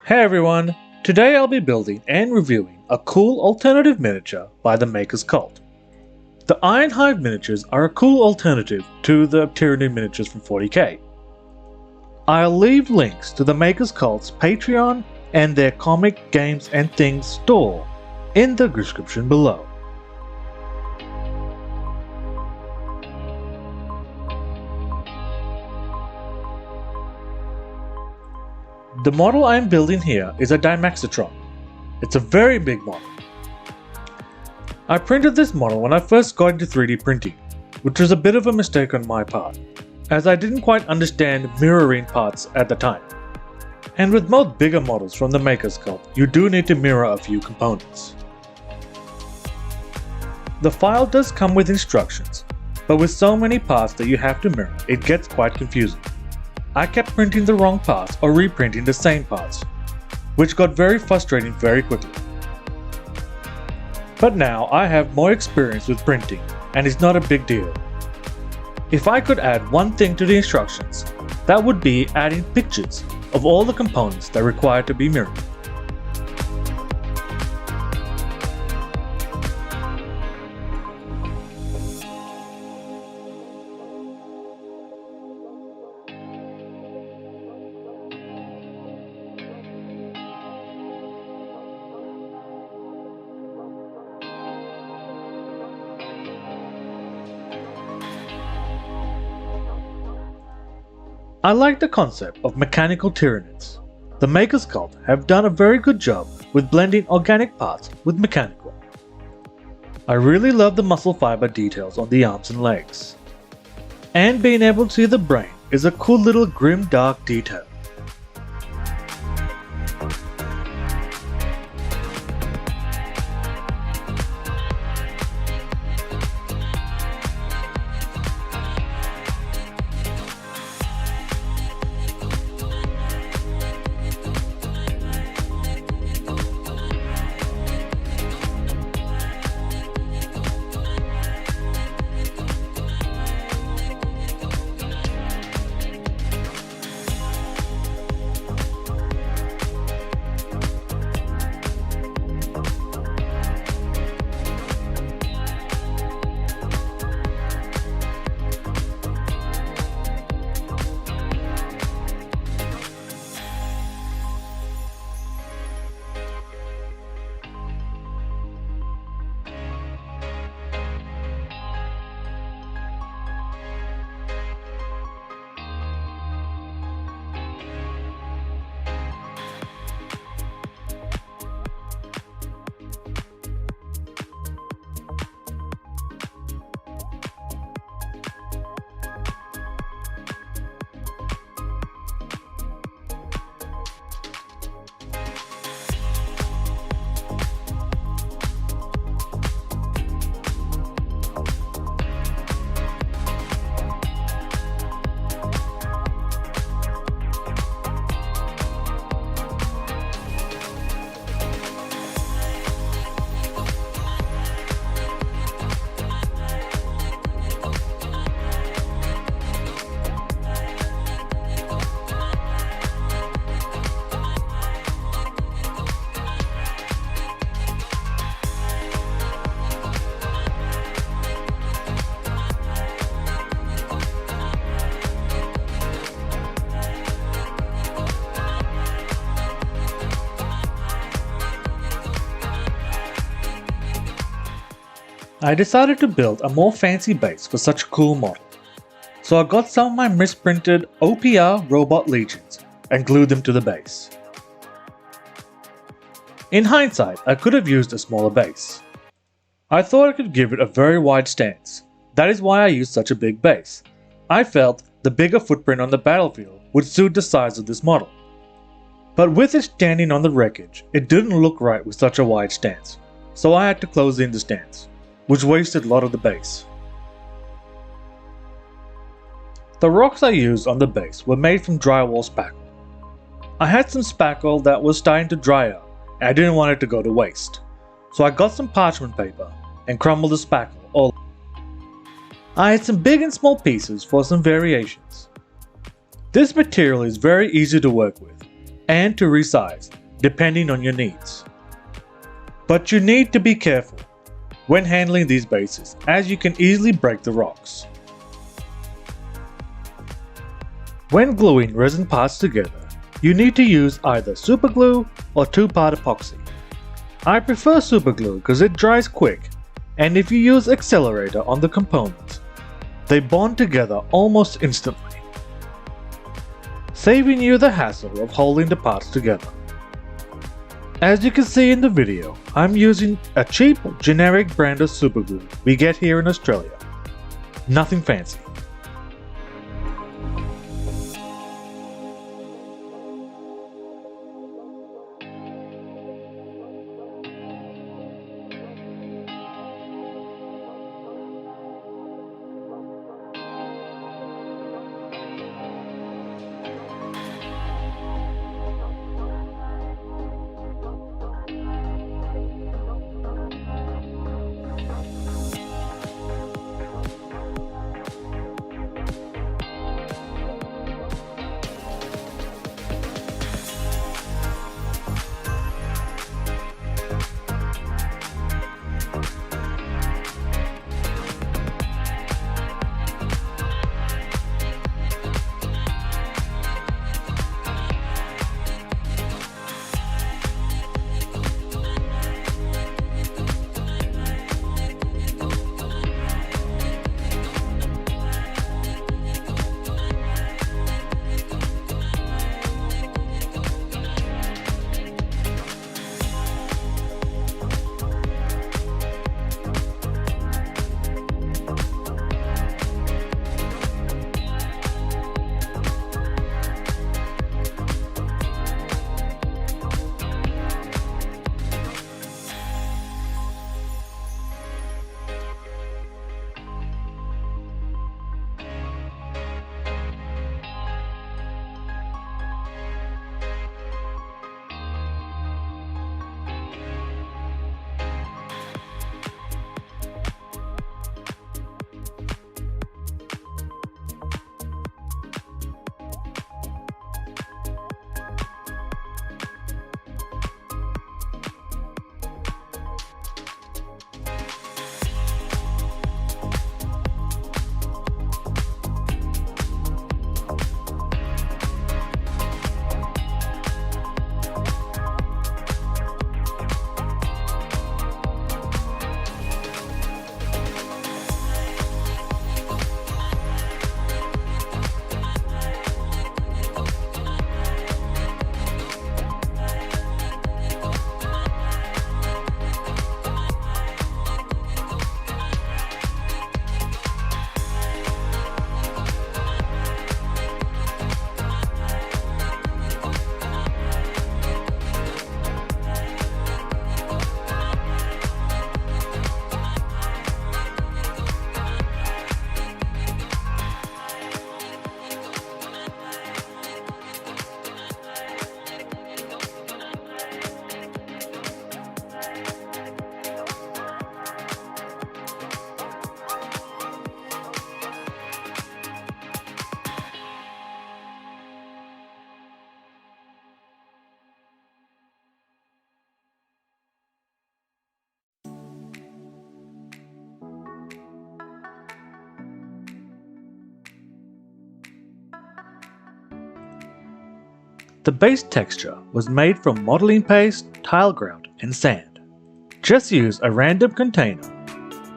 Hey everyone! Today I'll be building and reviewing a cool alternative miniature by the Maker's Cult. The Iron Hive miniatures are a cool alternative to the Tyranid miniatures from 40k. I'll leave links to the Maker's Cult's Patreon and their comic, games and things store in the description below. The model I am building here is a Dimaxatron. It's a very big model. I printed this model when I first got into 3D printing, which was a bit of a mistake on my part, as I didn't quite understand mirroring parts at the time. And with most bigger models from the Maker's Cult, you do need to mirror a few components. The file does come with instructions, but with so many parts that you have to mirror, it gets quite confusing. I kept printing the wrong parts or reprinting the same parts, which got very frustrating very quickly. But now I have more experience with printing and it's not a big deal. If I could add one thing to the instructions, that would be adding pictures of all the components that require to be mirrored. I like the concept of mechanical Tyranids. The Maker's Cult have done a very good job with blending organic parts with mechanical. I really love the muscle fiber details on the arms and legs. And being able to see the brain is a cool little grim dark detail. I decided to build a more fancy base for such a cool model, so I got some of my misprinted OPR robot legions and glued them to the base. In hindsight, I could have used a smaller base. I thought I could give it a very wide stance, that is why I used such a big base. I felt the bigger footprint on the battlefield would suit the size of this model. But with it standing on the wreckage, it didn't look right with such a wide stance, so I had to close in the stance, which wasted a lot of the base. The rocks I used on the base were made from drywall spackle. I had some spackle that was starting to dry out and I didn't want it to go to waste, so I got some parchment paper and crumbled the spackle all. I had some big and small pieces for some variations. This material is very easy to work with, and to resize, depending on your needs. But you need to be careful when handling these bases, as you can easily break the rocks. When gluing resin parts together, you need to use either superglue or 2-part epoxy. I prefer superglue because it dries quick, and if you use accelerator on the components, they bond together almost instantly, saving you the hassle of holding the parts together. As you can see in the video, I'm using a cheap generic brand of superglue we get here in Australia. Nothing fancy. The base texture was made from modeling paste, tile grout, and sand. Just use a random container.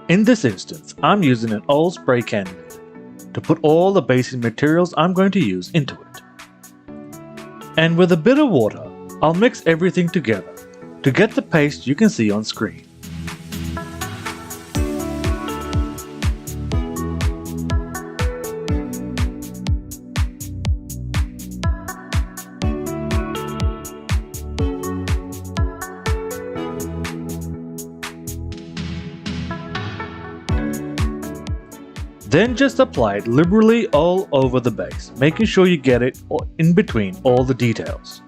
In this instance, I'm using an old spray can lid to put all the basic materials I'm going to use into it. And with a bit of water, I'll mix everything together to get the paste you can see on screen. Then just apply it liberally all over the base, making sure you get it in between all the details.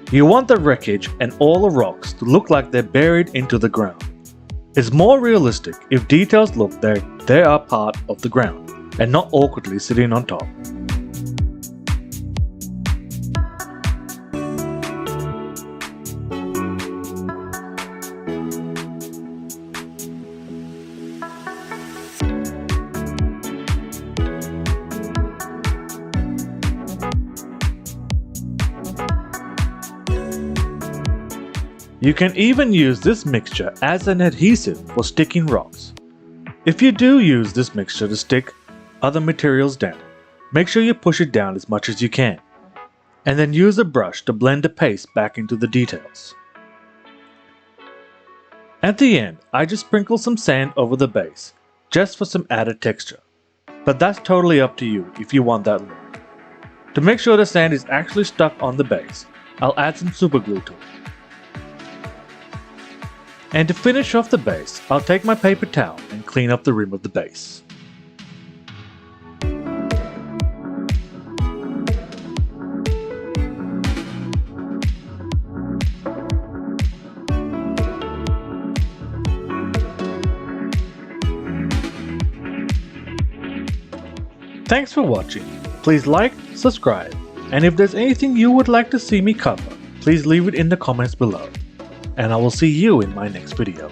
You want the wreckage and all the rocks to look like they're buried into the ground. It's more realistic if details look like they are part of the ground and not awkwardly sitting on top. You can even use this mixture as an adhesive for sticking rocks. If you do use this mixture to stick other materials down, make sure you push it down as much as you can, and then use a brush to blend the paste back into the details. At the end, I just sprinkle some sand over the base, just for some added texture, but that's totally up to you if you want that look. To make sure the sand is actually stuck on the base, I'll add some super glue to it. And to finish off the base, I'll take my paper towel and clean up the rim of the base. Thanks for watching. Please like, subscribe, and if there's anything you would like to see me cover, please leave it in the comments below. And I will see you in my next video.